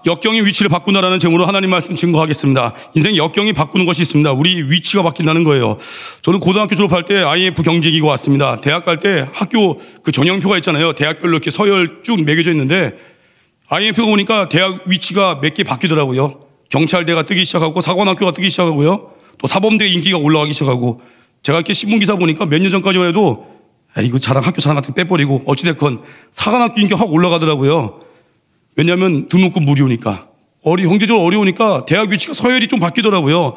역경의 위치를 바꾼다라는 제목으로 하나님 말씀 증거하겠습니다. 인생 역경이 바꾸는 것이 있습니다. 우리 위치가 바뀐다는 거예요. 저는 고등학교 졸업할 때 IMF 경제기가 왔습니다. 대학 갈 때 학교 그 전형표가 있잖아요. 대학별로 이렇게 서열 쭉 매겨져 있는데 IMF가 오니까 대학 위치가 몇 개 바뀌더라고요. 경찰대가 뜨기 시작하고 사관학교가 뜨기 시작하고요. 또 사범대 인기가 올라가기 시작하고 제가 이렇게 신문기사 보니까 몇 년 전까지만 해도 이거 학교 자랑 같은 거 빼버리고 어찌됐건 사관학교 인기가 확 올라가더라고요. 왜냐하면 등록금 무료니까. 경제적으로 어려우니까 대학 위치가 서열이 좀 바뀌더라고요.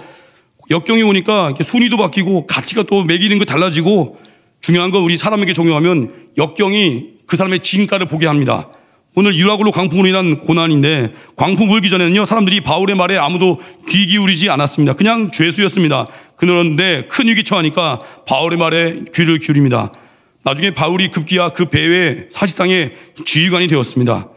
역경이 오니까 순위도 바뀌고 가치가 또 매기는 거 달라지고 중요한 건 우리 사람에게 적용하면 역경이 그 사람의 진가를 보게 합니다. 오늘 유라굴로 광풍으로 인한 고난인데 광풍 불기 전에는요 사람들이 바울의 말에 아무도 귀 기울이지 않았습니다. 그냥 죄수였습니다. 그런데 큰 위기 처하니까 바울의 말에 귀를 기울입니다. 나중에 바울이 급기야 그 배의 사실상의 지휘관이 되었습니다.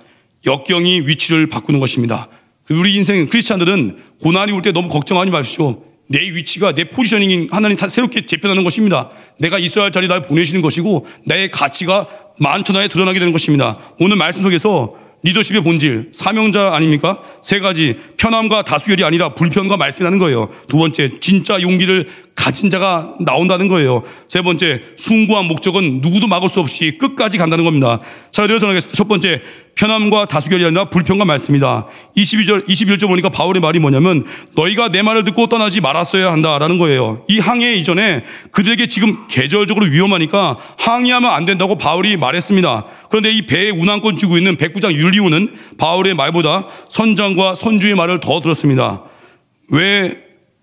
역경이 위치를 바꾸는 것입니다. 우리 인생 크리스찬들은 고난이 올 때 너무 걱정하지 마십시오. 내 위치가 내 포지셔닝이 하나님 다 새롭게 재편하는 것입니다. 내가 있어야 할 자리에 날 보내시는 것이고 나의 가치가 만천하에 드러나게 되는 것입니다. 오늘 말씀 속에서 리더십의 본질, 사명자 아닙니까? 세 가지, 편함과 다수결이 아니라 불편과 말씀이라는 거예요. 두 번째, 진짜 용기를 가진 자가 나온다는 거예요. 세 번째, 숭고한 목적은 누구도 막을 수 없이 끝까지 간다는 겁니다. 자, 그래서 하겠습니다. 첫 번째, 편함과 다수결이 아니라 불편과 말씀이다. 21절 보니까 바울의 말이 뭐냐면 너희가 내 말을 듣고 떠나지 말았어야 한다라는 거예요. 이 항해 이전에 그들에게 지금 계절적으로 위험하니까 항해하면 안 된다고 바울이 말했습니다. 그런데 이 배에 운항권 쥐고 있는 백부장 율리오는 바울의 말보다 선장과 선주의 말을 더 들었습니다. 왜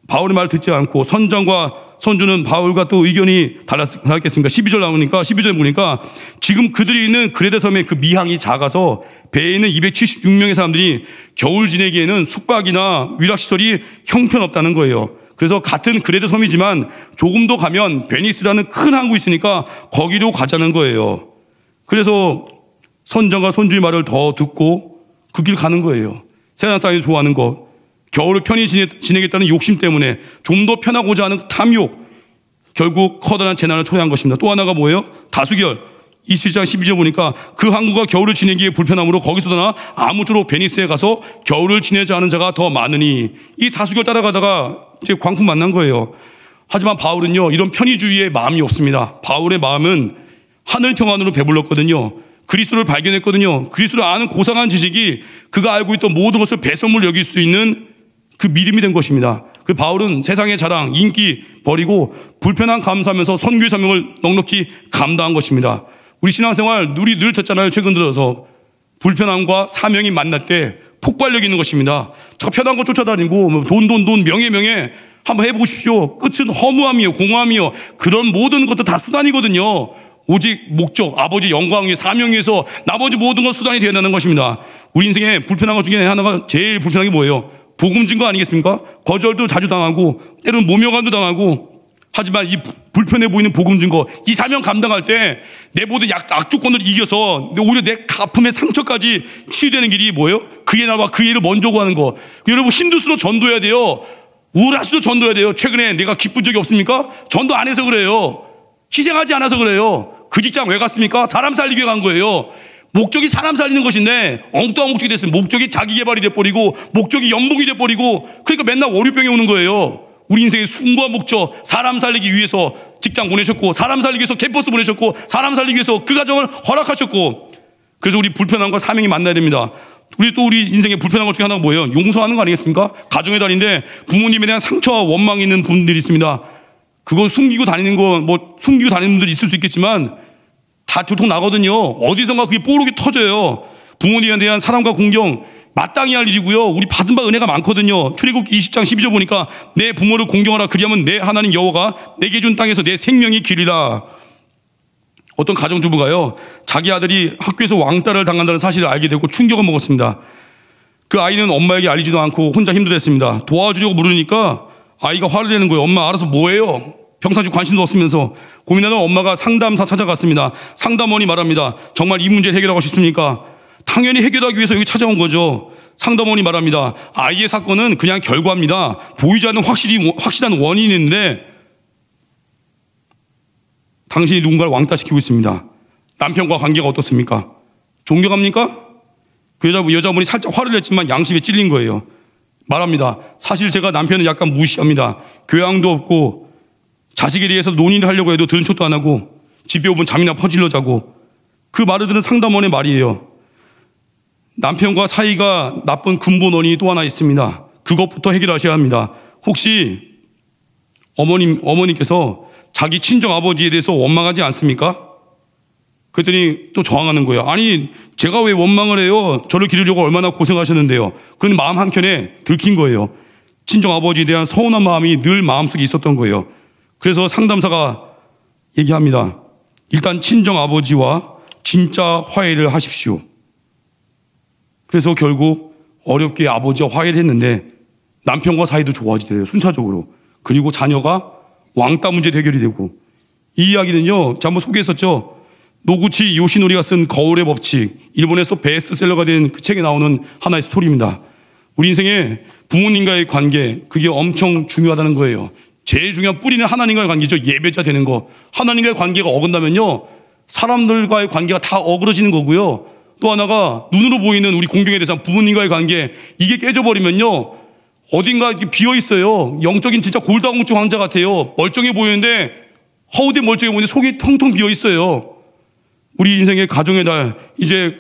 바울의 말을 듣지 않고 선장과 선주는 바울과 또 의견이 달랐겠습니까? 12절 보니까 지금 그들이 있는 그레데 섬의 그 미항이 작아서 배에 있는 276명의 사람들이 겨울 지내기에는 숙박이나 위락시설이 형편없다는 거예요. 그래서 같은 그레데 섬이지만 조금 더 가면 베니스라는 큰 항구 있으니까 거기로 가자는 거예요. 그래서 선장과 선주의 말을 더 듣고 그 길 가는 거예요. 세상 사람이 좋아하는 것. 겨울을 편히 지내겠다는 욕심 때문에 좀 더 편하고자 하는 탐욕, 결국 커다란 재난을 초래한 것입니다. 또 하나가 뭐예요? 다수결. 21장 12절 보니까 그 항구가 겨울을 지내기에 불편함으로 거기서 떠나 아무쪼록 베니스에 가서 겨울을 지내자 하는 자가 더 많으니 이 다수결 따라가다가 이제 광풍 만난 거예요. 하지만 바울은요 이런 편의주의의 마음이 없습니다. 바울의 마음은 하늘 평안으로 배불렀거든요. 그리스도를 발견했거든요. 그리스도를 아는 고상한 지식이 그가 알고 있던 모든 것을 배설물 여길 수 있는 그 믿음이 된 것입니다. 그 바울은 세상의 자랑, 인기 버리고 불편함 감수하면서 선교의 사명을 넉넉히 감당한 것입니다. 우리 신앙생활 우리 늘 듣잖아요. 최근 들어서 불편함과 사명이 만날 때 폭발력이 있는 것입니다. 저 편한 거 쫓아다니고 돈 명예 한번 해보십시오. 끝은 허무함이요 공허함이요 그런 모든 것도 다 수단이거든요. 오직 목적, 아버지 영광 위해 사명 위해서 나머지 모든 것 수단이 되어야 하는 것입니다. 우리 인생에 불편한 것 중에 하나가 제일 불편한 게 뭐예요? 복음 증거 아니겠습니까? 거절도 자주 당하고 때로는 모멸감도 당하고 하지만 이 불편해 보이는 복음 증거 이 사명 감당할 때 내 모든 악조건을 이겨서 오히려 내 아픔의 상처까지 치유되는 길이 뭐예요? 그의 나라와 그 일을 먼저 구하는 거. 여러분 힘들수록 전도해야 돼요. 우울할수록 전도해야 돼요. 최근에 내가 기쁜 적이 없습니까? 전도 안 해서 그래요. 희생하지 않아서 그래요. 그 직장 왜 갔습니까? 사람 살리기 위해 간 거예요. 목적이 사람 살리는 것인데 엉뚱한 목적이 됐어요. 목적이 자기 개발이 돼버리고 목적이 연봉이 돼버리고 그러니까 맨날 월요병이 오는 거예요. 우리 인생의 숭고한 목적 사람 살리기 위해서 직장 보내셨고 사람 살리기 위해서 캠퍼스 보내셨고 사람 살리기 위해서 그 가정을 허락하셨고 그래서 우리 불편함과 사명이 만나야 됩니다. 우리 인생의 불편한 것 중에 하나가 뭐예요? 용서하는 거 아니겠습니까? 가정의 달인데 부모님에 대한 상처와 원망이 있는 분들이 있습니다. 그걸 숨기고 다니는 분들이 있을 수 있겠지만 다 교통 나거든요. 어디선가 그게 뽀록이 터져요. 부모님에 대한 사랑과 공경 마땅히 할 일이고요. 우리 받은 바 은혜가 많거든요. 출애굽기 20장 12절 보니까 내 부모를 공경하라 그리하면 내 하나님 여호와가 내게 준 땅에서 내 생명이 기리라. 어떤 가정주부가요. 자기 아들이 학교에서 왕따를 당한다는 사실을 알게 되고 충격을 먹었습니다. 그 아이는 엄마에게 알리지도 않고 혼자 힘들어했습니다. 도와주려고 물으니까 아이가 화를 내는 거예요. 엄마 알아서 뭐해요? 평상시 관심도 없으면서 고민하던 엄마가 상담사 찾아갔습니다. 상담원이 말합니다. 정말 이 문제를 해결하고 싶습니까? 당연히 해결하기 위해서 여기 찾아온 거죠. 상담원이 말합니다. 아이의 사건은 그냥 결과입니다. 보이지 않는 확실한 원인이 있는데 당신이 누군가를 왕따시키고 있습니다. 남편과 관계가 어떻습니까? 존경합니까? 그 여자분이 살짝 화를 냈지만 양심에 찔린 거예요. 말합니다. 사실 제가 남편은 약간 무시합니다. 교양도 없고 자식에 대해서 논의를 하려고 해도 들은 척도 안 하고 집에 오면 잠이나 퍼질러 자고. 그 말을 들은 상담원의 말이에요. 남편과 사이가 나쁜 근본 원인이 또 하나 있습니다. 그것부터 해결하셔야 합니다. 혹시 어머님께서 자기 친정 아버지에 대해서 원망하지 않습니까? 그랬더니 또 저항하는 거예요. 아니, 제가 왜 원망을 해요? 저를 기르려고 얼마나 고생하셨는데요. 그런 마음 한켠에 들킨 거예요. 친정 아버지에 대한 서운한 마음이 늘 마음속에 있었던 거예요. 그래서 상담사가 얘기합니다. 일단 친정 아버지와 진짜 화해를 하십시오. 그래서 결국 어렵게 아버지와 화해를 했는데 남편과 사이도 좋아지더래요. 순차적으로. 그리고 자녀가 왕따 문제도 해결이 되고. 이 이야기는요, 제가 한번 소개했었죠. 노구치 요시노리가 쓴 거울의 법칙, 일본에서 베스트셀러가 된 그 책에 나오는 하나의 스토리입니다. 우리 인생에 부모님과의 관계, 그게 엄청 중요하다는 거예요. 제일 중요한 뿌리는 하나님과의 관계죠. 예배자 되는 거. 하나님과의 관계가 어긋나면요, 사람들과의 관계가 다 어그러지는 거고요. 또 하나가 눈으로 보이는 우리 공경에 대해서 부모님과의 관계, 이게 깨져버리면요, 어딘가 이렇게 비어 있어요. 영적인 진짜 골다공증 환자 같아요. 멀쩡해 보이는데 허우대 멀쩡해 보이는데 속이 텅텅 비어 있어요. 우리 인생의 가정의 날, 이제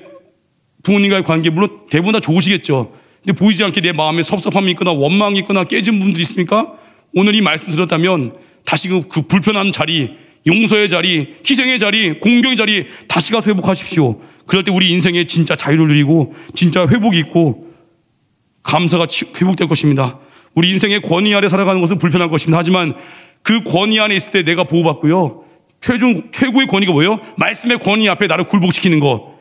부모님과의 관계, 물론 대부분 다 좋으시겠죠. 근데 보이지 않게 내 마음에 섭섭함이 있거나 원망이 있거나 깨진 분들이 있습니까? 오늘 이 말씀 들었다면 다시 그 불편한 자리, 용서의 자리, 희생의 자리, 공경의 자리 다시 가서 회복하십시오. 그럴 때 우리 인생에 진짜 자유를 누리고 진짜 회복이 있고 감사가 회복될 것입니다. 우리 인생의 권위 아래 살아가는 것은 불편할 것입니다. 하지만 그 권위 안에 있을 때 내가 보호받고요, 최고의 권위가 뭐예요? 말씀의 권위 앞에 나를 굴복시키는 것.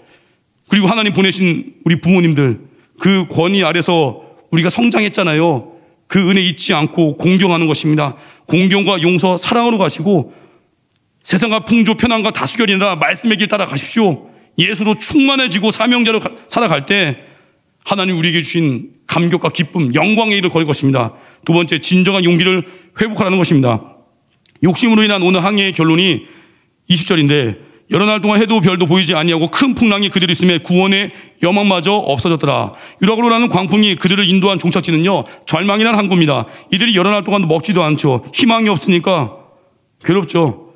그리고 하나님 보내신 우리 부모님들, 그 권위 아래서 우리가 성장했잖아요. 그 은혜 잊지 않고 공경하는 것입니다. 공경과 용서, 사랑으로 가시고 세상과 풍조, 편안과 다수결이 아니라 말씀의 길 따라 가십시오. 예수로 충만해지고 사명자로 살아갈 때 하나님 우리에게 주신 감격과 기쁨, 영광의 일을 걸을 것입니다. 두 번째, 진정한 용기를 회복하라는 것입니다. 욕심으로 인한 오늘 항해의 결론이 20절인데 여러 날 동안 해도 별도 보이지 아니하고 큰 풍랑이 그대로 있음에 구원의 여망마저 없어졌더라. 유락으로 나는 광풍이 그들을 인도한 종착지는요, 절망이라는 항구입니다. 이들이 여러 날 동안 먹지도 않죠. 희망이 없으니까 괴롭죠.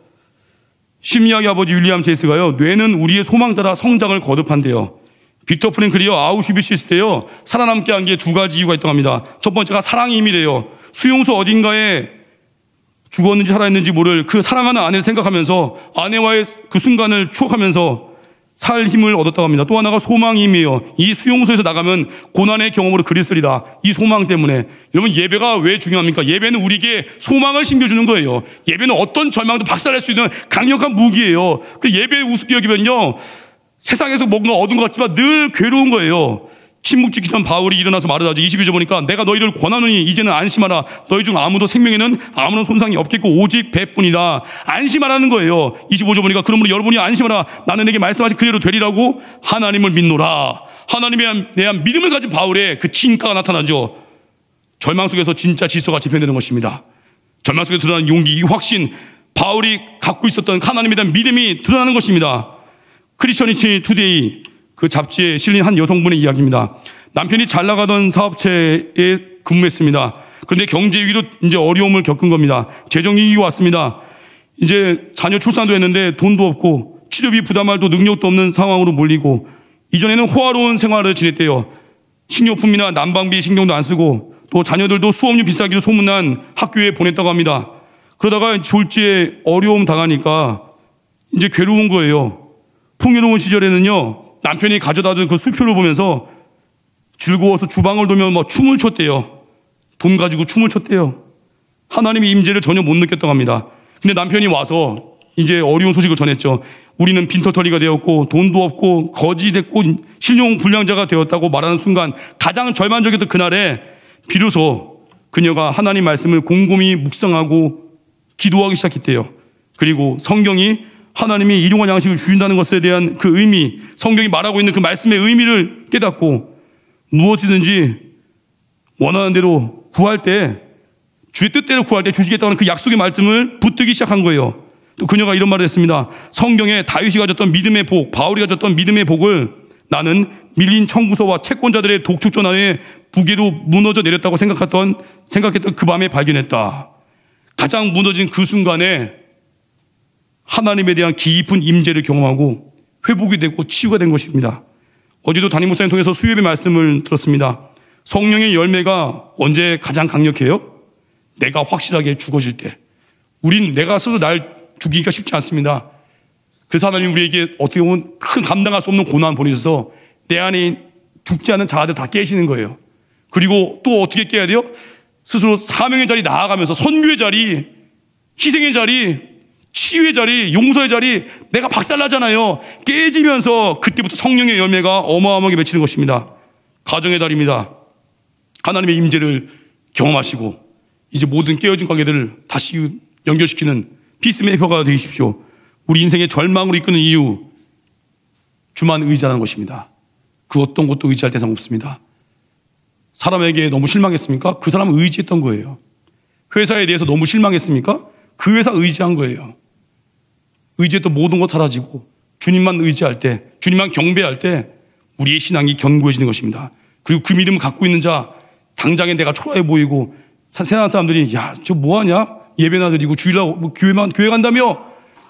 심리학의 아버지 윌리엄 제이스가요, 뇌는 우리의 소망 따라 성장을 거듭한대요. 빅터 프랭클이요, 아우슈비츠 있을 때요, 살아남게 한 게 두 가지 이유가 있다고 합니다. 첫 번째가 사랑의 힘이래요. 수용소 어딘가에 죽었는지 살아있는지 모를 그 사랑하는 아내를 생각하면서 아내와의 그 순간을 추억하면서 살 힘을 얻었다고 합니다. 또 하나가 소망의 힘이에요. 이 수용소에서 나가면 고난의 경험으로 그리스리다. 이 소망 때문에. 여러분, 예배가 왜 중요합니까? 예배는 우리에게 소망을 심겨주는 거예요. 예배는 어떤 절망도 박살낼 수 있는 강력한 무기예요. 그 예배의 우습게 여기면요, 세상에서 뭔가 얻은 것 같지만 늘 괴로운 거예요. 침묵 지키던 바울이 일어나서 말을 하죠. 22절 보니까 내가 너희를 권하노니 이제는 안심하라. 너희 중 아무도 생명에는 아무런 손상이 없겠고 오직 배뿐이다. 안심하라는 거예요. 25절 보니까 그러므로 여러분이 안심하라. 나는 내게 말씀하신 그대로 되리라고 하나님을 믿노라. 하나님에 대한 믿음을 가진 바울의 그 진가가 나타나죠. 절망 속에서 진짜 질서가 재편되는 것입니다. 절망 속에 드러나는 용기, 이 확신, 바울이 갖고 있었던 하나님에 대한 믿음이 드러나는 것입니다. 크리스천리티 투데이 그 잡지에 실린 한 여성분의 이야기입니다. 남편이 잘 나가던 사업체에 근무했습니다. 그런데 경제 위기로 이제 어려움을 겪은 겁니다. 재정 위기가 왔습니다. 이제 자녀 출산도 했는데 돈도 없고 치료비 부담할 또 능력도 없는 상황으로 몰리고, 이전에는 호화로운 생활을 지냈대요. 식료품이나 난방비 신경도 안 쓰고 또 자녀들도 수업료 비싸기로 소문난 학교에 보냈다고 합니다. 그러다가 졸지에 어려움 당하니까 이제 괴로운 거예요. 풍요로운 시절에는요, 남편이 가져다준 그 수표를 보면서 즐거워서 주방을 돌며 막 춤을 췄대요. 돈 가지고 춤을 췄대요. 하나님의 임재를 전혀 못 느꼈다고 합니다. 근데 남편이 와서 이제 어려운 소식을 전했죠. 우리는 빈털터리가 되었고 돈도 없고 거지 됐고 신용 불량자가 되었다고 말하는 순간 가장 절망적이었던 그날에 비로소 그녀가 하나님 말씀을 곰곰이 묵상하고 기도하기 시작했대요. 그리고 성경이 하나님이 일용할 양식을 주신다는 것에 대한 그 의미, 성경이 말하고 있는 그 말씀의 의미를 깨닫고 무엇이든지 원하는 대로 구할 때, 주의 뜻대로 구할 때 주시겠다는 그 약속의 말씀을 붙들기 시작한 거예요. 또 그녀가 이런 말을 했습니다. 성경에 다윗이 가졌던 믿음의 복, 바울이 가졌던 믿음의 복을 나는 밀린 청구서와 채권자들의 독촉 전환에 무게로 무너져 내렸다고 생각했던 그 밤에 발견했다. 가장 무너진 그 순간에 하나님에 대한 깊은 임재를 경험하고 회복이 되고 치유가 된 것입니다. 어제도 담임 목사님 통해서 수요일의 말씀을 들었습니다. 성령의 열매가 언제 가장 강력해요? 내가 확실하게 죽어질 때. 우린 내가 스스로 날 죽이기가 쉽지 않습니다. 그래서 하나님 우리에게 어떻게 보면 큰 감당할 수 없는 고난 보내셔서 내 안에 죽지 않는 자아들 다 깨시는 거예요. 그리고 또 어떻게 깨야 돼요? 스스로 사명의 자리 나아가면서 선교의 자리, 희생의 자리, 치유의 자리, 용서의 자리 내가 박살나잖아요. 깨지면서 그때부터 성령의 열매가 어마어마하게 맺히는 것입니다. 가정의 달입니다. 하나님의 임재를 경험하시고 이제 모든 깨어진 관계들을 다시 연결시키는 피스메이커가 되십시오. 우리 인생의 절망으로 이끄는 이유, 주만 의지하는 것입니다. 그 어떤 것도 의지할 대상 없습니다. 사람에게 너무 실망했습니까? 그 사람은 의지했던 거예요. 회사에 대해서 너무 실망했습니까? 그 회사 의지한 거예요. 의지했던 모든 것 사라지고 주님만 의지할 때, 주님만 경배할 때 우리의 신앙이 견고해지는 것입니다. 그리고 그 믿음을 갖고 있는 자, 당장에 내가 초라해 보이고 세상 사람들이 야, 저 뭐하냐? 예배나 드리고 주일날 교회 간다며?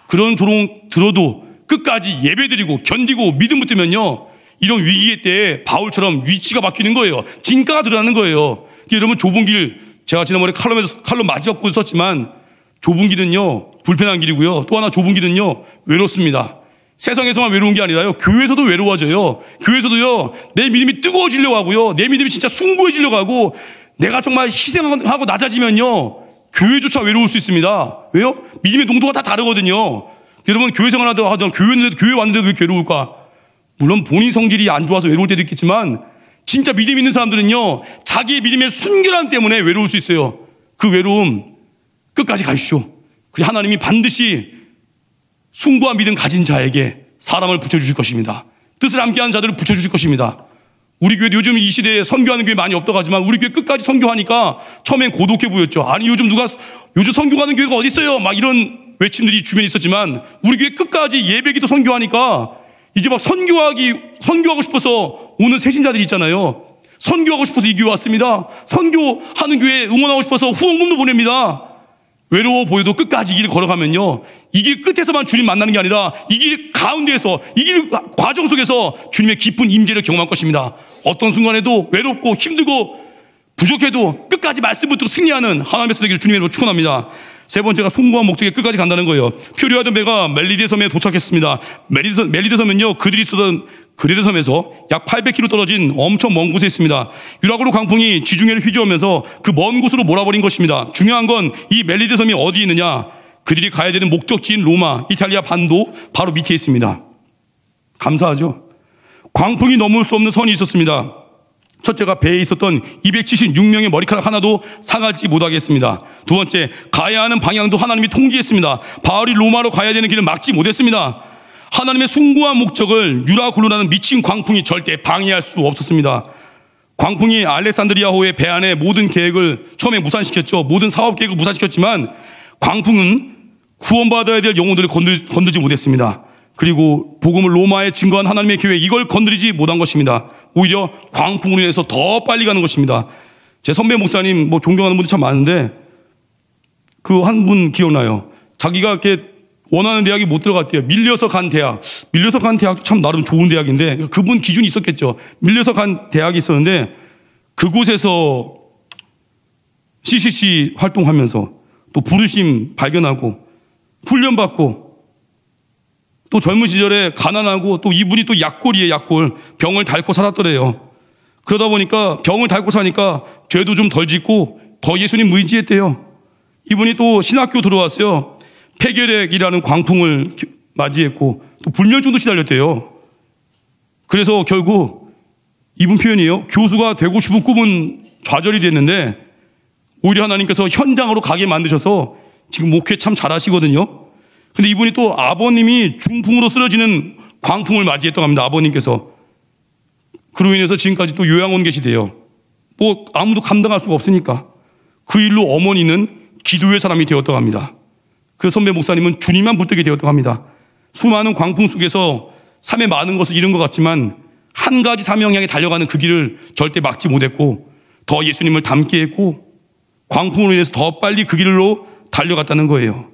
그런 조롱 들어도 끝까지 예배 드리고 견디고 믿음 붙들면요, 이런 위기의 때에 바울처럼 위치가 바뀌는 거예요. 진가가 드러나는 거예요. 여러분, 좁은 길, 제가 지난번에 칼로 마지막부터 썼지만 좁은 길은요 불편한 길이고요, 또 하나 좁은 길은요 외롭습니다. 세상에서만 외로운 게 아니라요, 교회에서도 외로워져요. 교회에서도요 내 믿음이 뜨거워지려고 하고요, 내 믿음이 진짜 숭고해지려고 하고, 내가 정말 희생하고 낮아지면요 교회조차 외로울 수 있습니다. 왜요? 믿음의 농도가 다 다르거든요. 여러분, 교회 생활하다가 교회 왔는데도 왜 괴로울까? 물론 본인 성질이 안 좋아서 외로울 때도 있겠지만 진짜 믿음 있는 사람들은요 자기의 믿음의 순결함 때문에 외로울 수 있어요. 그 외로움 끝까지 가십시오. 그 하나님이 반드시 숭고한 믿음 가진 자에게 사람을 붙여주실 것입니다. 뜻을 함께하는 자들을 붙여주실 것입니다. 우리 교회 요즘 이 시대에 선교하는 교회 많이 없다고 하지만 우리 교회 끝까지 선교하니까 처음엔 고독해 보였죠. 아니 요즘 선교하는 교회가 어디 있어요? 막 이런 외침들이 주변에 있었지만 우리 교회 끝까지 예배기도 선교하니까 이제 막 선교하고 싶어서 오는 새신자들이 있잖아요. 선교하고 싶어서 이 교회 왔습니다. 선교하는 교회에 응원하고 싶어서 후원금도 보냅니다. 외로워 보여도 끝까지 이 길을 걸어가면요, 이 길 끝에서만 주님 만나는 게 아니라 이 길 가운데에서, 이 길 과정 속에서 주님의 깊은 임재를 경험할 것입니다. 어떤 순간에도 외롭고 힘들고 부족해도 끝까지 말씀 붙들고 승리하는 하나님의 되기를 주님으로 축원합니다. 세 번째가 숭고한 목적에 끝까지 간다는 거예요. 표류하던 배가 멜리데 섬에 도착했습니다. 멜리데 섬은요, 그들이 쓰던 그레데 섬에서 약 800km 떨어진 엄청 먼 곳에 있습니다. 유라굴로 강풍이 지중해를 휘저으면서 그 먼 곳으로 몰아버린 것입니다. 중요한 건 이 멜리데 섬이 어디 있느냐? 그들이 가야 되는 목적지인 로마, 이탈리아 반도 바로 밑에 있습니다. 감사하죠? 광풍이 넘을 수 없는 선이 있었습니다. 첫째가 배에 있었던 276명의 머리카락 하나도 상하지 못하게 했습니다. 두 번째, 가야 하는 방향도 하나님이 통제했습니다. 바울이 로마로 가야 되는 길을 막지 못했습니다. 하나님의 숭고한 목적을 유라굴로라는 미친 광풍이 절대 방해할 수 없었습니다. 광풍이 알렉산드리아호의 배 안에 모든 계획을 처음에 무산시켰죠. 모든 사업 계획을 무산시켰지만 광풍은 구원받아야 될 영혼들을 건들지 못했습니다. 그리고 복음을 로마에 증거한 하나님의 교회, 이걸 건드리지 못한 것입니다. 오히려 광풍으로 인해서 더 빨리 가는 것입니다. 제 선배 목사님 존경하는 분들 참 많은데 그 한 분 기억나요. 자기가 이렇게 원하는 대학이 못 들어갔대요. 밀려서 간 대학도 참 나름 좋은 대학인데 그분 기준이 있었겠죠. 밀려서 간 대학이 있었는데 그곳에서 CCC 활동하면서 또 부르심 발견하고 훈련받고 또 젊은 시절에 가난하고 또 이분이 또 약골이에요. 약골. 병을 닳고 살았더래요. 그러다 보니까 병을 닳고 사니까 죄도 좀 덜 짓고 더 예수님 의지했대요. 이분이 또 신학교 들어왔어요. 폐결핵이라는 광풍을 맞이했고 또 불멸증도 시달렸대요. 그래서 결국 이분 표현이에요. 교수가 되고 싶은 꿈은 좌절이 됐는데 오히려 하나님께서 현장으로 가게 만드셔서 지금 목회 참 잘하시거든요. 근데 이분이 또 아버님이 중풍으로 쓰러지는 광풍을 맞이했다고 합니다. 아버님께서. 그로 인해서 지금까지 또 요양원 계시대요. 아무도 감당할 수가 없으니까. 그 일로 어머니는 기도의 사람이 되었다고 합니다. 그 선배 목사님은 주님만 붙들게 되었다고 합니다. 수많은 광풍 속에서 삶의 많은 것을 잃은 것 같지만 한 가지 사명 향해 달려가는 그 길을 절대 막지 못했고 더 예수님을 닮게 했고 광풍으로 인해서 더 빨리 그 길로 달려갔다는 거예요.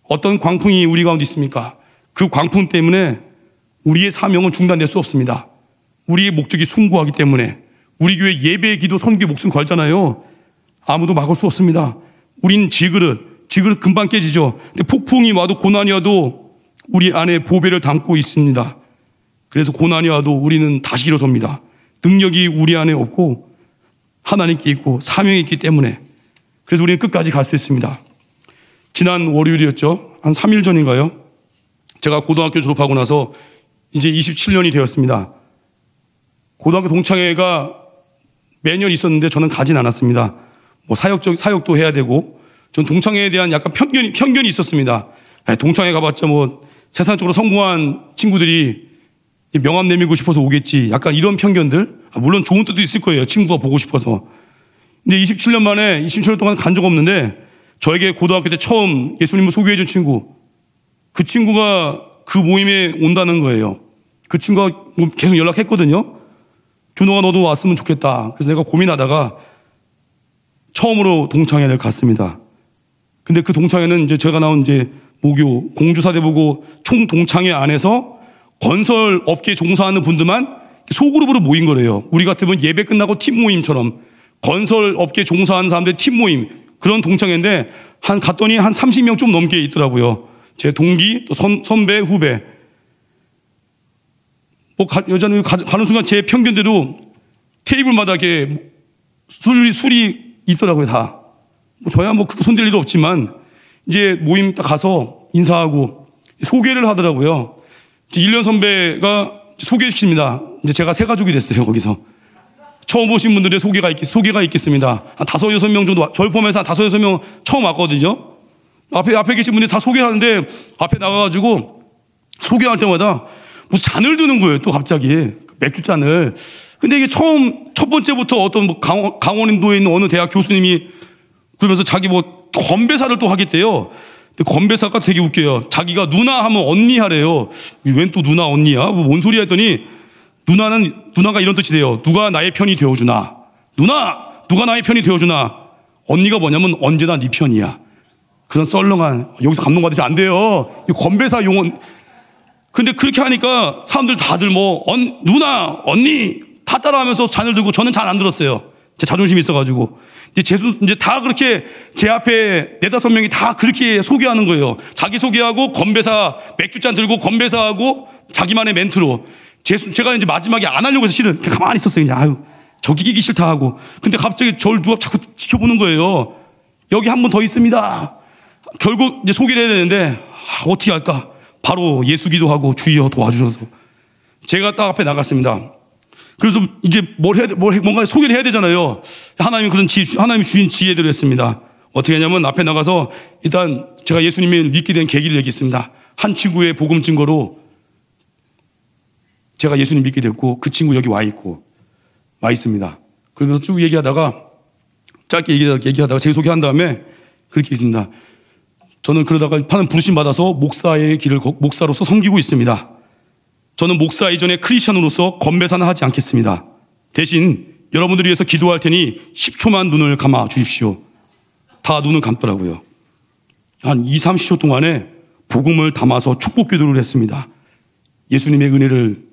어떤 광풍이 우리 가운데 있습니까? 그 광풍 때문에 우리의 사명은 중단될 수 없습니다. 우리의 목적이 숭고하기 때문에 우리 교회 예배, 기도, 선교, 목숨 걸잖아요. 아무도 막을 수 없습니다. 우린 지그릇 금방 깨지죠. 근데 폭풍이 와도 고난이 와도 우리 안에 보배를 담고 있습니다. 그래서 고난이 와도 우리는 다시 일어섭니다. 능력이 우리 안에 없고 하나님께 있고 사명이 있기 때문에 그래서 우리는 끝까지 갈 수 있습니다. 지난 월요일이었죠. 한 3일 전인가요? 제가 고등학교 졸업하고 나서 이제 27년이 되었습니다. 고등학교 동창회가 매년 있었는데 저는 가진 않았습니다. 뭐 사역도 해야 되고 전 동창회에 대한 약간 편견이 있었습니다. 동창회 가봤자 뭐 세상적으로 성공한 친구들이 명함 내밀고 싶어서 오겠지. 약간 이런 편견들. 물론 좋은 뜻도 있을 거예요. 친구가 보고 싶어서. 근데 27년 동안 간 적 없는데 저에게 고등학교 때 처음 예수님을 소개해준 친구, 그 친구가 그 모임에 온다는 거예요. 그 친구가 계속 연락했거든요. 준호가 너도 왔으면 좋겠다. 그래서 내가 고민하다가 처음으로 동창회를 갔습니다. 근데 그 동창회는 이제 제가 나온 이제 모교 공주사대보고 총동창회 안에서 건설 업계에 종사하는 분들만 소그룹으로 모인 거래요. 우리 같으면 예배 끝나고 팀 모임처럼 건설 업계에 종사하는 사람들 팀 모임 그런 동창회인데 갔더니 한 30명 좀 넘게 있더라고요. 제 동기, 또 선배, 후배. 여자는 가는 순간 제 편견대로 테이블마다 이렇게 술이 있더라고요, 다. 저야 그거 손댈 일도 없지만 이제 모임 딱 가서 인사하고 소개를 하더라고요. 1년 선배가 소개시킵니다. 이제 제가 새 가족이 됐어요, 거기서. 처음 오신 분들의 소개가 있겠습니다. 한 5-6명 정도, 저를 포함해서 한 5-6명 처음 왔거든요. 앞에 계신 분들이 다 소개하는데 앞에 나가가지고 소개할 때마다 잔을 드는 거예요, 또 갑자기. 맥주잔을. 근데 이게 첫 번째부터 어떤 강원도에 있는 어느 대학 교수님이 그러면서 자기 건배사를 또 하겠대요. 근데 건배사가 되게 웃겨요. 자기가 누나 하면 언니 하래요. 웬 또 누나 언니야? 뭔 소리야 했더니 누나가 이런 뜻이래요. 누가 나의 편이 되어주나. 누가 나의 편이 되어주나. 언니가 뭐냐면 언제나 네 편이야. 그런 썰렁한, 여기서 감동받으시면 안 돼요. 건배사 용어. 근데 그렇게 하니까 사람들 다들 누나, 언니 다 따라하면서 잔을 들고 저는 잘 안 들었어요. 제 자존심이 있어가지고. 이제 다 그렇게 제 앞에 4-5명이 다 그렇게 소개하는 거예요. 자기 소개하고 건배사, 맥주잔 들고 건배사하고 자기만의 멘트로. 제가 이제 마지막에 안 하려고 해서 실은 가만히 있었어요. 그냥, 저기 끼기 싫다 하고. 근데 갑자기 저를 누가 자꾸 지켜보는 거예요. 여기 한 분 더 있습니다. 결국 이제 소개를 해야 되는데, 어떻게 할까? 바로 예수 기도하고 주여 도와주셔서. 제가 딱 앞에 나갔습니다. 그래서 이제 뭔가 소개를 해야 되잖아요. 하나님이 주신 지혜대로 했습니다. 어떻게 하냐면 앞에 나가서 일단 제가 예수님을 믿게 된 계기를 얘기했습니다. 한 친구의 복음 증거로 제가 예수님 믿게 됐고 그 친구 여기 와 있습니다. 그러면서 쭉 얘기하다가 짧게 얘기하다가 제 소개한 다음에 그렇게 있습니다. 저는 그러다가 하는 부르심 받아서 목사로서 섬기고 있습니다. 저는 목사 이전에 크리스천으로서 건배사는 하지 않겠습니다. 대신 여러분들을 위해서 기도할 테니 10초만 눈을 감아 주십시오. 다 눈을 감더라고요. 한 20-30초 동안에 복음을 담아서 축복 기도를 했습니다. 예수님의 은혜를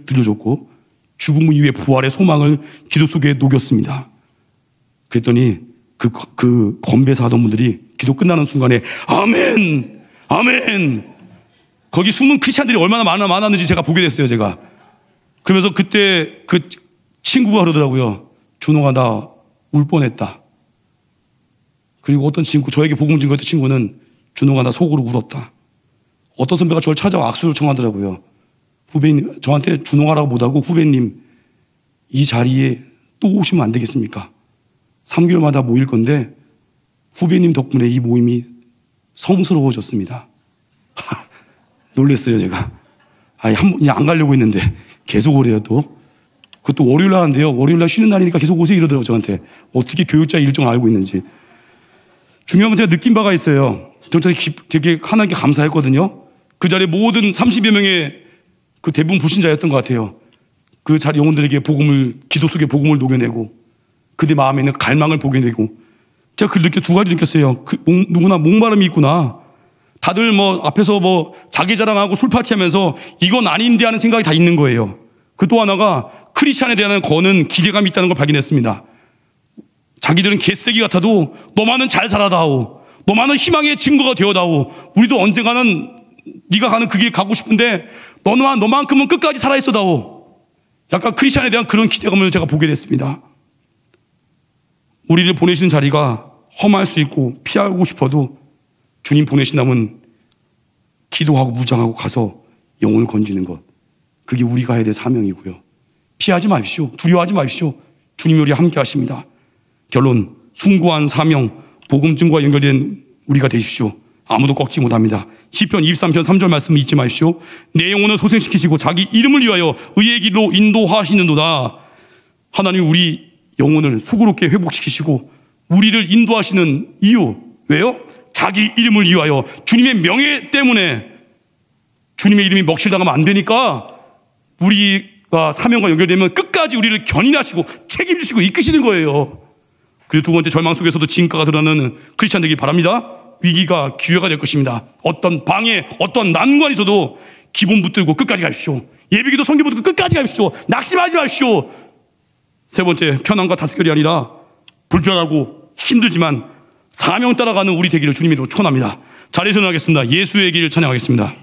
들려줬고 죽음 이후의 부활의 소망을 기도 속에 녹였습니다. 그랬더니 그 건배사 하던 분들이 기도 끝나는 순간에 아멘! 아멘! 거기 숨은 크리스찬들이 얼마나 많았는지 제가 보게 됐어요, 제가. 그러면서 그때 그 친구가 그러더라고요. 준호가 나 울 뻔했다. 그리고 어떤 친구, 저에게 복음 증거했던 친구는 준호가 나 속으로 울었다. 어떤 선배가 저를 찾아와 악수를 청하더라고요. 후배님, 저한테 준호가라고 못하고 후배님, 이 자리에 또 오시면 안 되겠습니까? 3개월마다 모일 건데 후배님 덕분에 이 모임이 성스러워졌습니다. 놀랬어요, 제가. 그냥 안 가려고 했는데 계속 오래요, 또. 그것도 월요일 날 하는데요. 월요일 날 쉬는 날이니까 계속 오세요 이러더라고요, 저한테. 어떻게 교육자 일정을 알고 있는지. 중요한 건 제가 느낀 바가 있어요. 저는 되게 하나님께 감사했거든요. 그 자리에 모든 30여 명의 그 대부분 불신자였던 것 같아요. 그 자리 영혼들에게 기도 속에 복음을 녹여내고 그들 마음에 있는 갈망을 보게 되고, 제가 두 가지 느꼈어요. 누구나 목마름이 있구나. 다들 앞에서 자기 자랑하고 술 파티하면서 이건 아닌데 하는 생각이 다 있는 거예요. 그 또 하나가 크리스찬에 대한 거는 기대감이 있다는 걸 발견했습니다. 자기들은 개쓰레기 같아도 너만은 잘 살아다오. 너만은 희망의 증거가 되어다오. 우리도 언젠가는 네가 가는 그 길 가고 싶은데 너만큼은 끝까지 살아있어다오. 약간 크리스찬에 대한 그런 기대감을 제가 보게 됐습니다. 우리를 보내시는 자리가 험할 수 있고 피하고 싶어도 주님 보내신다면 기도하고 무장하고 가서 영혼을 건지는 것, 그게 우리가 해야 될 사명이고요. 피하지 마십시오. 두려워하지 마십시오. 주님이 우리 함께 하십니다. 결론, 숭고한 사명, 복음 증거와 연결된 우리가 되십시오. 아무도 꺾지 못합니다. 시편 23편 3절 말씀 잊지 마십시오. 내 영혼을 소생시키시고 자기 이름을 위하여 의의 길로 인도하시는도다. 하나님 우리 영혼을 수고롭게 회복시키시고 우리를 인도하시는 이유, 왜요? 자기 이름을 위하여, 주님의 명예 때문에. 주님의 이름이 먹칠당하면 안 되니까 우리가 사명과 연결되면 끝까지 우리를 견인하시고 책임지시고 이끄시는 거예요. 그리고 두 번째, 절망 속에서도 진가가 드러나는 크리스찬 되기 바랍니다. 위기가 기회가 될 것입니다. 어떤 방해, 어떤 난관이 있어도 기본 붙들고 끝까지 가십시오. 예비기도 성경 붙들고 끝까지 가십시오. 낙심하지 마십시오. 세 번째, 편안과 다스결이 아니라 불편하고 힘들지만 사명 따라가는 우리 되기를 주님으로 축원합니다. 자리에서 나가겠습니다. 예수의 길 찬양하겠습니다.